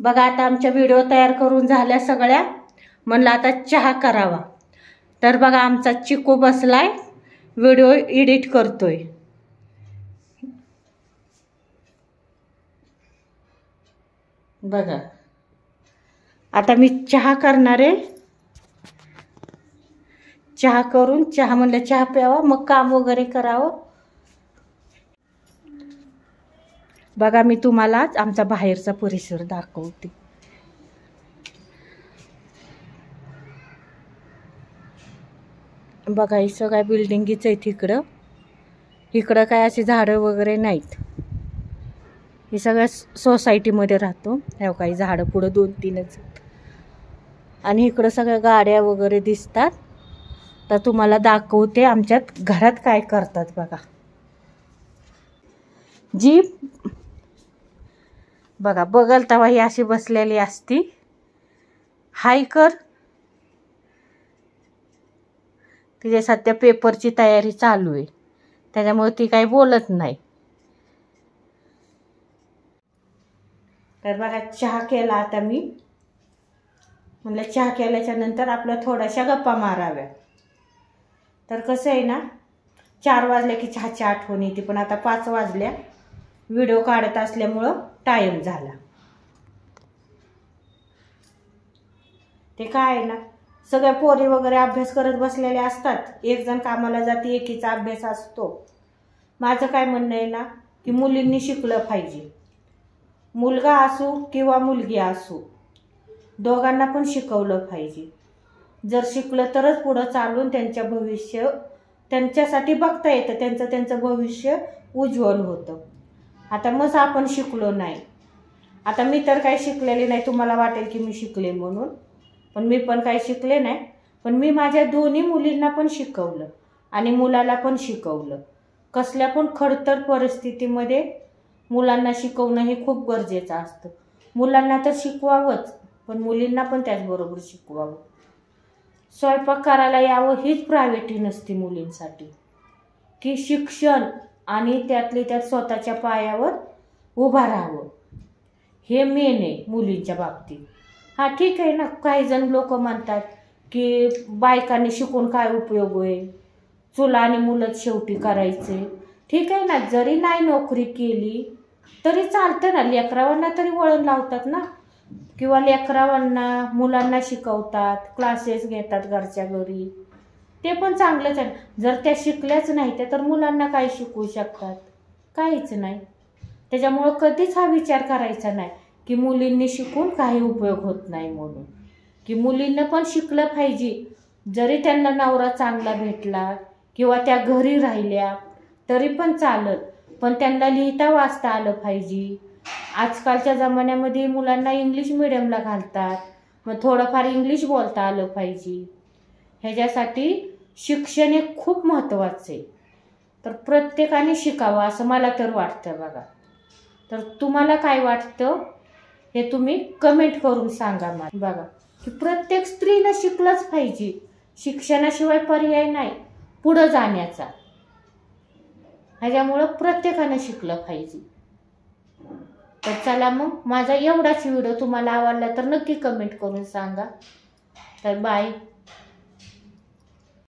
बघा आता आमच्या व्हिडिओ तयार करून झाल्या सगळ्या, म्हणलं आता चहा करावा. तर बघा आमचा चिकू बसलाय व्हिडिओ एडिट करतोय. बघा आता मी चहा करणार आहे. चहा करून म्हणलं चहा प्यावा मग काम वगैरे करावं. बघा मी तुम्हाला आमचा बाहेरचा परिसर दाखवते. बघा ही सगळ्या बिल्डिंगीच आहेत. इकडं काय अशी झाडं वगैरे नाहीत. हे सगळ्या सोसायटीमध्ये राहतो. ह्या काही झाडं पुढं 2-3च आणि इकडं सगळ्या गाड्या वगैरे दिसतात. तर तुम्हाला दाखवते आमच्यात घरात काय करतात. बघा जीप बघा बगल तवा ही अशी बसलेली असती. हाय कर तिथे सध्या पेपरची तयारी चालू आहे त्याच्यामुळे ती काही बोलत नाही. तर बघा चहा केला. आता मी म्हणलं चहा केल्याच्या नंतर आपलं थोड्याशा गप्पा माराव्या. तर कसं आहे ना 4 वाजल्या की चहाची आठवण येते, पण आता 5 वाजल्या. व्हिडिओ काढत असल्यामुळं टाईम झाला. ते काय आहे ना सगळ्या पोरी वगैरे अभ्यास करत बसलेल्या असतात. एक जण कामाला जाते, एकीचा अभ्यास असतो. माझं काय म्हणणं आहे ना की मुलींनी शिकलं पाहिजे. मुलगा असो किंवा मुलगी असो दोघांना पण शिकवलं पाहिजे. जर शिकलं तरच पुढं चालून त्यांच्या भविष्य त्यांच्यासाठी बघता येतं. त्यांचं भविष्य उज्ज्वल होतं. आता मग आपण शिकलो नाही. आता मी तर काही शिकलेले नाही. तुम्हाला वाटेल की मी शिकले म्हणून, पण मी पण काही शिकले नाही. पण मी माझ्या दोन्ही मुलींना पण शिकवलं आणि मुलाला पण शिकवलं. कसल्या पण खडतर परिस्थितीमध्ये मुलांना शिकवणं हे खूप गरजेचं असतं. मुलांना तर शिकवावंच, पण मुलींना पण त्याचबरोबर शिकवावं. स्वयंपाक करायला यावं हीच प्रायोरिटी नसते मुलींसाठी, की शिक्षण आणि त्यातली त्यात स्वतःच्या पायावर उभा राहावं हे मेन आहे मुलींच्या बाबतीत. हा ठीक आहे ना, काही जण लोक म्हणतात की बायकांनी शिकून काय उपयोग आहे, चुला आणि मुलंच शेवटी करायचे. ठीक आहे ना, जरी नाही नोकरी केली तरी चालतं ना. लेकरावांना तरी वळण लावतात ना, किंवा लेकरावांना मुलांना शिकवतात, क्लासेस घेतात घरच्या घरी. ते पण चांगलंच आहे. जर त्या शिकल्याच नाही तर मुलांना काय शिकवू शकतात? काहीच नाही. त्याच्यामुळं कधीच हा विचार करायचा नाही की मुलींनी शिकून काही उपयोग होत नाही म्हणून. की मुलींना पण शिकलं पाहिजे. जरी त्यांना नवरा चांगला भेटला किंवा त्या घरी राहिल्या तरी पण चालत, पण त्यांना लिहिता वाचता आलं पाहिजे. आजकालच्या जमान्यामध्ये मुलांना इंग्लिश मिडियमला घालतात, मग थोडंफार इंग्लिश बोलता आलं पाहिजे. ह्याच्यासाठी शिक्षण हे खूप महत्त्वाचं आहे. तर प्रत्येकाने शिकावं असं मला तर वाटतं. बघा तर तुम्हाला काय वाटतं हे तुम्ही कमेंट करून सांगा मला. बघा की प्रत्येक स्त्रीला शिकलंच पाहिजे. शिक्षणाशिवाय पर्याय नाही पुढं जाण्याचा. ह्याच्यामुळं प्रत्येकानं शिकलं पाहिजे. तर चला मग माझा एवढाच व्हिडिओ तुम्हाला आवडला तर नक्की कमेंट करून सांगा. तर बाय.